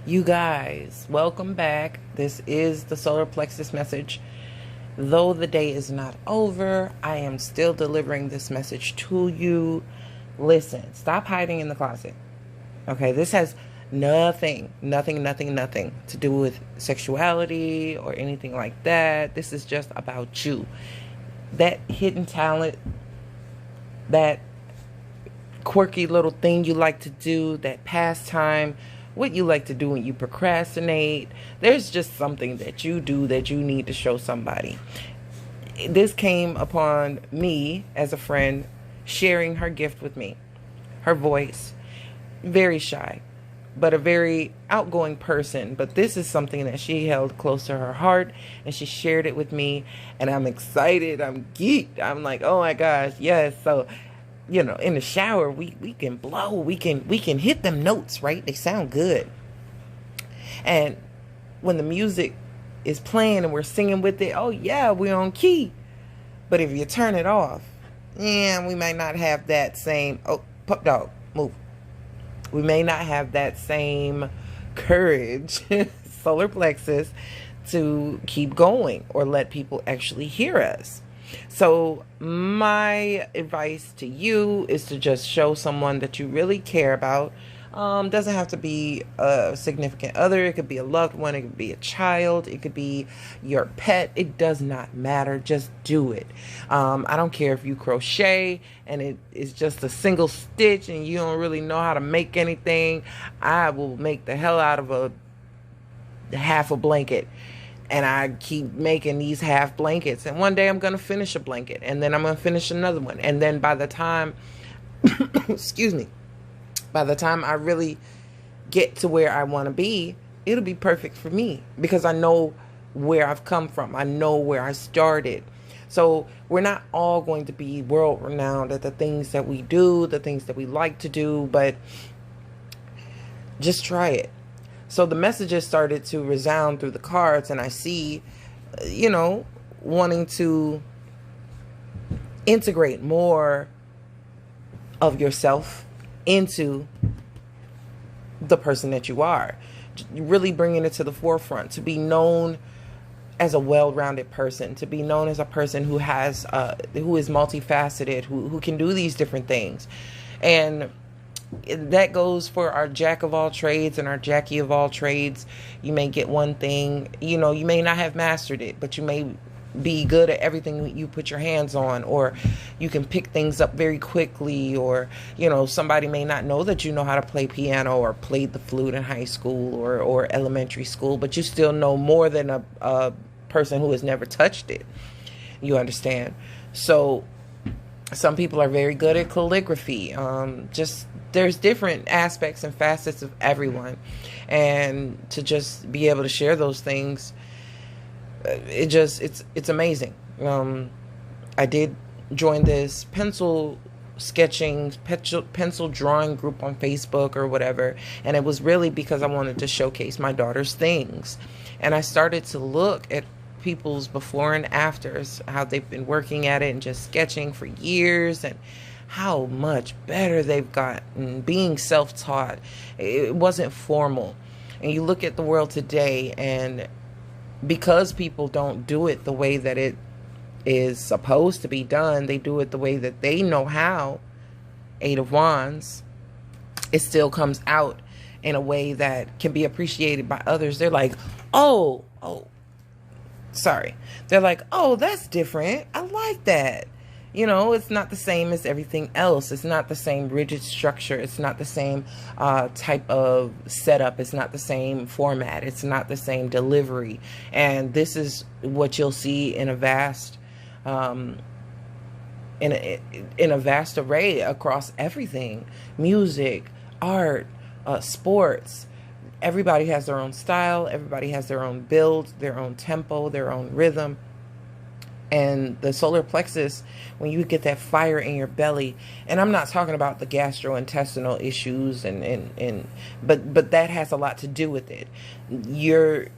You guys, welcome back. This is the Solar Plexus message. Though the day is not over, I am still delivering this message to you. Listen, stop hiding in the closet. Okay, this has nothing to do with sexuality or anything like that. This is just about you. That hidden talent, that quirky little thing you like to do, that pastime, what you like to do when you procrastinate. There's just something that you do that you need to show somebody. This came upon me as a friend sharing her gift with me. Her voice, very shy, but a very outgoing person. But this is something that she held close to her heart, and she shared it with me. And I'm excited. I'm geeked. I'm like, oh my gosh, yes. So, in the shower, we can blow, we can hit them notes, right? They sound good. And when the music is playing and we're singing with it, oh yeah, we're on key. But if you turn it off, we might not have that same, pup dog, move. We may not have that same courage, solar plexus, to keep going or let people actually hear us. So my advice to you is to just show someone that you really care about. Doesn't have to be a significant other. It could be a loved one. It could be a child. It could be your pet. It does not matter. Just do it. I don't care if you crochet and it is just a single stitch and you don't really know how to make anything. I will make the hell out of a half a blanket. And I keep making these half blankets. And one day I'm going to finish a blanket. And then I'm going to finish another one. And then by the time, by the time I really get to where I want to be, it'll be perfect for me. Because I know where I've come from. I know where I started. So we're not all going to be world renowned at the things that we do, the things that we like to do. But just try it. So the messages started to resound through the cards, and I see, wanting to integrate more of yourself into the person that you are. Really bringing it to the forefront, to be known as a well-rounded person, to be known as a person who has, who is multifaceted, who can do these different things. And that goes for our jack of all trades and our Jackie of all trades. You may get one thing, you may not have mastered it, but you may be good at everything you put your hands on, or you can pick things up very quickly, or, somebody may not know that you know how to play piano or played the flute in high school or elementary school, but you still know more than a person who has never touched it. You understand? So some people are very good at calligraphy. There's different aspects and facets of everyone. And to just be able to share those things, it's amazing. I did join this pencil sketching, pencil drawing group on Facebook or whatever. And it was really because I wanted to showcase my daughter's things. And I started to look at people's before and afters, how they've been working at it and just sketching for years, and how much better they've gotten being self-taught. It wasn't formal. And you look at the world today, and because people don't do it the way that it is supposed to be done, they do it the way that they know how. Eight of Wands, it still comes out in a way that can be appreciated by others. They're like, they're like, oh, that's different. I like that. It's not the same as everything else. It's not the same rigid structure. It's not the same type of setup. It's not the same format. It's not the same delivery. And this is what you'll see in a vast, in a vast array across everything: music, art, sports. Everybody has their own style. Everybody has their own build, their own tempo, their own rhythm. And the solar plexus, when you get that fire in your belly, and I'm not talking about the gastrointestinal issues, but that has a lot to do with it. Your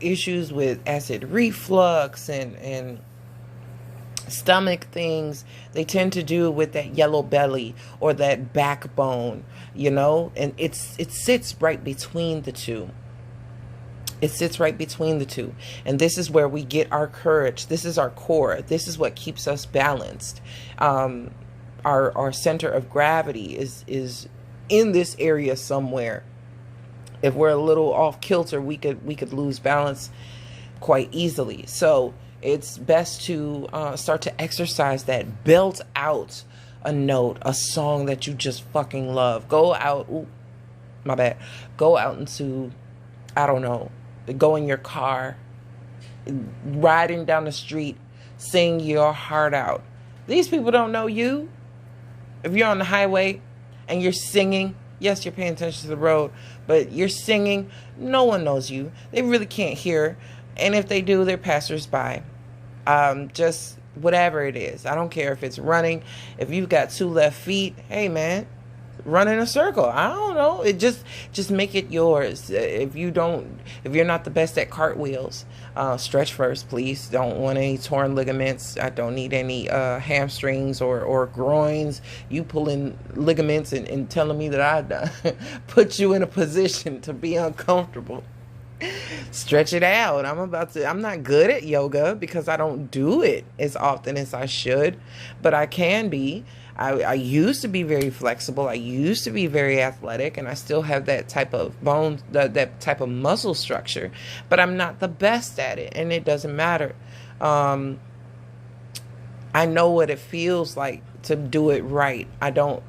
issues with acid reflux and stomach things, they tend to do with that yellow belly or that backbone, and it sits right between the two. It sits right between the two. And this is where we get our courage. This is our core. This is what keeps us balanced. Our center of gravity is in this area somewhere. If we're a little off kilter, we could lose balance quite easily. So it's best to start to exercise that. Belt out a note, a song that you just fucking love. Go out. Ooh, my bad. Go out into, I don't know, go in your car, riding down the street, sing your heart out. These people don't know you. If you're on the highway and you're singing, yes, you're paying attention to the road, but you're singing, no one knows you. They really can't hear. And if they do, they're passersby. Just whatever it is. I don't care if it's running. If you've got 2 left feet, hey man, run in a circle. I don't know. It just make it yours. If you're not the best at cartwheels, stretch first, please. Don't want any torn ligaments. I don't need any hamstrings or groins. You pulling ligaments and telling me that I put you in a position to be uncomfortable. Stretch it out. I'm not good at yoga because I don't do it as often as I should, but I can be. I used to be very flexible. I used to be very athletic, and I still have that type of bone, that type of muscle structure, but I'm not the best at it, and it doesn't matter. I know what it feels like to do it right. I don't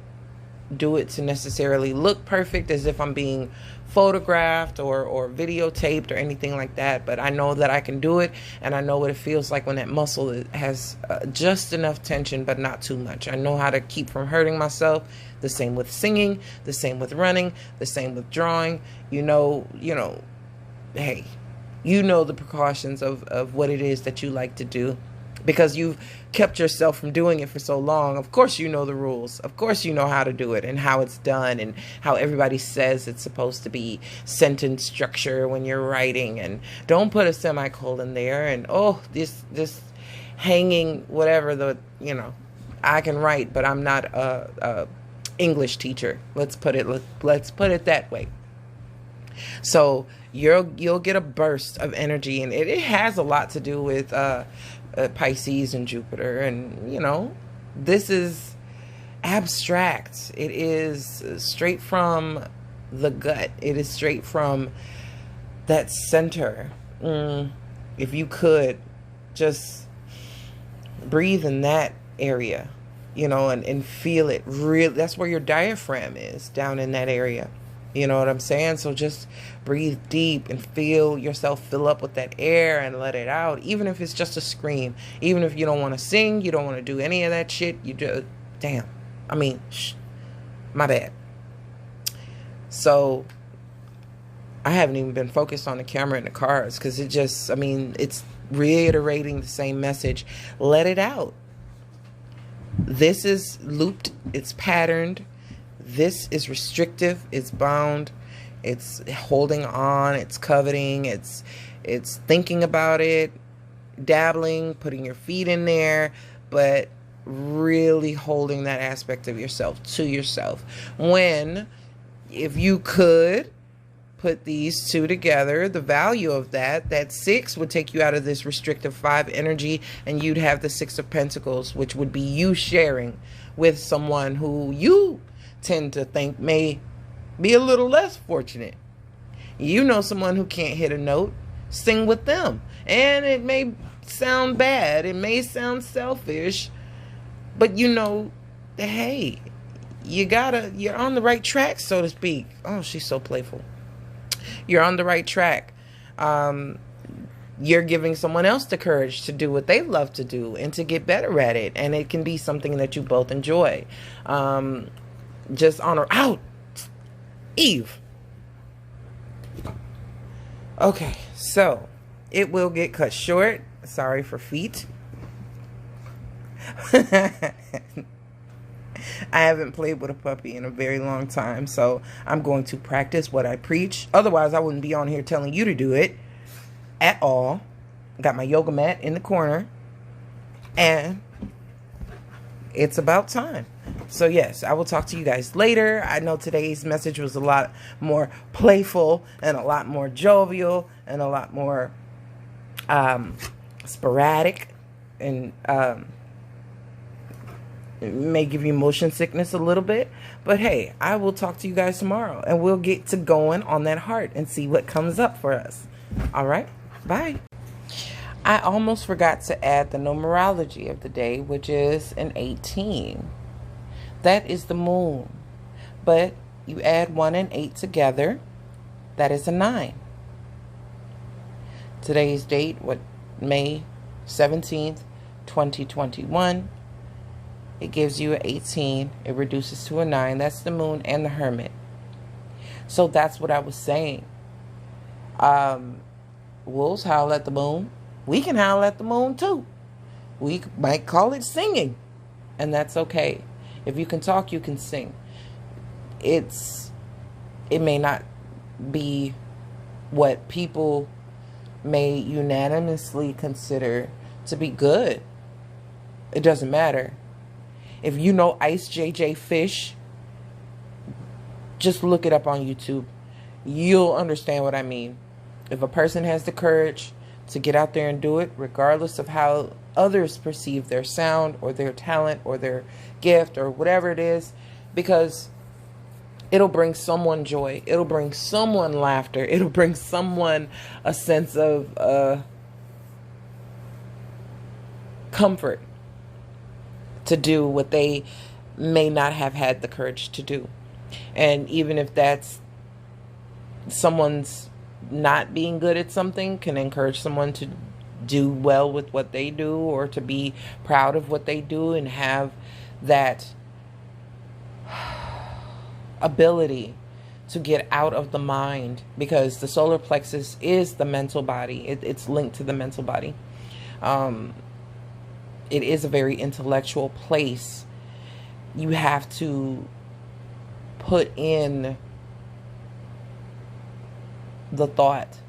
do it to necessarily look perfect as if I'm being photographed or videotaped or anything like that, but I know that I can do it, and I know what it feels like when that muscle has just enough tension but not too much. I know how to keep from hurting myself. The same with singing, the same with running, the same with drawing. Hey, you know the precautions of what it is that you like to do, because you've kept yourself from doing it for so long. Of course you know the rules. Of course you know how to do it and how it's done and how everybody says it's supposed to be, sentence structure when you're writing, and don't put a semicolon there, and this hanging whatever I can write, but I'm not a English teacher. Let's put it that way. So you'll get a burst of energy, and it has a lot to do with Pisces and Jupiter, and this is abstract. It is straight from the gut. It is straight from that center. If you could just breathe in that area, and feel it really. That's where your diaphragm is, down in that area. You know what I'm saying? So just breathe deep and feel yourself fill up with that air and let it out. Even if it's just a scream. Even if you don't want to sing, you don't want to do any of that shit. You just, my bad. So I haven't even been focused on the camera in the cars because it's reiterating the same message. Let it out. This is looped. It's patterned. This is restrictive, it's bound, it's holding on, it's coveting, it's thinking about it, dabbling, putting your feet in there, but really holding that aspect of yourself to yourself. If you could put these two together, the value of that 6 would take you out of this restrictive 5 energy, and you'd have the 6 of Pentacles, which would be you sharing with someone who you tend to think may be a little less fortunate. Someone who can't hit a note, sing with them. And it may sound bad, it may sound selfish, but that, hey, you're on the right track, so to speak. Oh, she's so playful. You're on the right track. You're giving someone else the courage to do what they love to do and to get better at it. And it can be something that you both enjoy. Just honor out, Eve. Okay, so it will get cut short. Sorry for feet. I haven't played with a puppy in a very long time, so I'm going to practice what I preach. Otherwise, I wouldn't be on here telling you to do it at all. Got my yoga mat in the corner, and it's about time. So yes, I will talk to you guys later. I know today's message was a lot more playful and a lot more jovial and a lot more sporadic, and it may give you motion sickness a little bit. But hey, I will talk to you guys tomorrow, and we'll get to going on that heart and see what comes up for us. All right, bye. I almost forgot to add the numerology of the day, which is an 18. That is the moon. But you add 1 and 8 together, that is a 9. Today's date, May 17th, 2021. It gives you an 18. It reduces to a 9. That's the moon and the hermit. So that's what I was saying. Wolves howl at the moon. We can howl at the moon too. We might call it singing. And that's okay. If you can talk, you can sing. It may not be what people may unanimously consider to be good. It doesn't matter. If you know Ice JJ Fish, just look it up on YouTube. You'll understand what I mean. If a person has the courage to get out there and do it, regardless of how others perceive their sound or their talent or their gift or whatever it is, because it'll bring someone joy. It'll bring someone laughter. It'll bring someone a sense of comfort to do what they may not have had the courage to do. And even if that's someone's not being good at something, can encourage someone to do well with what they do, or to be proud of what they do and have that ability to get out of the mind, because the solar plexus is the mental body. It's linked to the mental body. It is a very intellectual place. You have to put in the thought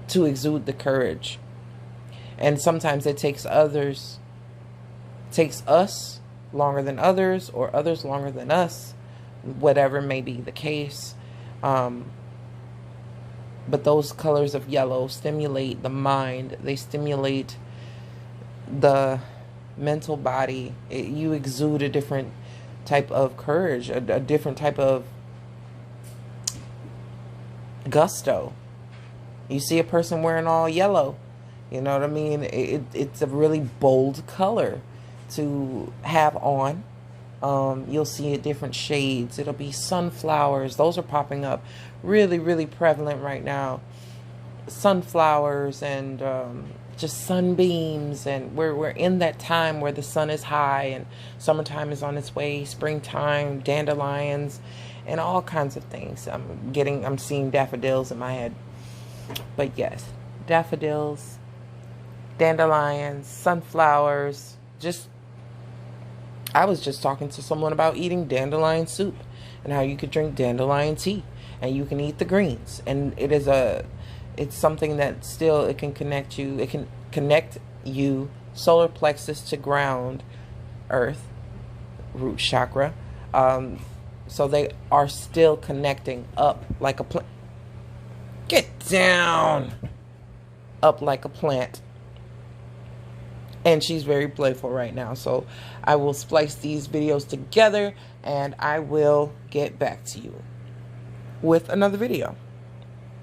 to exude the courage. And sometimes it takes us longer than others, or others longer than us, whatever may be the case. But those colors of yellow stimulate the mind. They stimulate the mental body. You exude a different type of courage, a different type of gusto. You see a person wearing all yellow, you know what I mean? It's a really bold color to have on. You'll see it different shades. It'll be sunflowers. Those are popping up really, really prevalent right now. Sunflowers and just sunbeams, and we're in that time where the sun is high and summertime is on its way, springtime, dandelions, and all kinds of things. I'm seeing daffodils in my head. But yes, daffodils, dandelions, sunflowers. I was just talking to someone about eating dandelion soup and how you could drink dandelion tea and you can eat the greens. And it's something that still, it can connect you. It can connect you, solar plexus to ground, earth, root chakra. So they are still connecting up like a plant. Get down! Up like a plant. And she's very playful right now. So I will splice these videos together and I will get back to you with another video.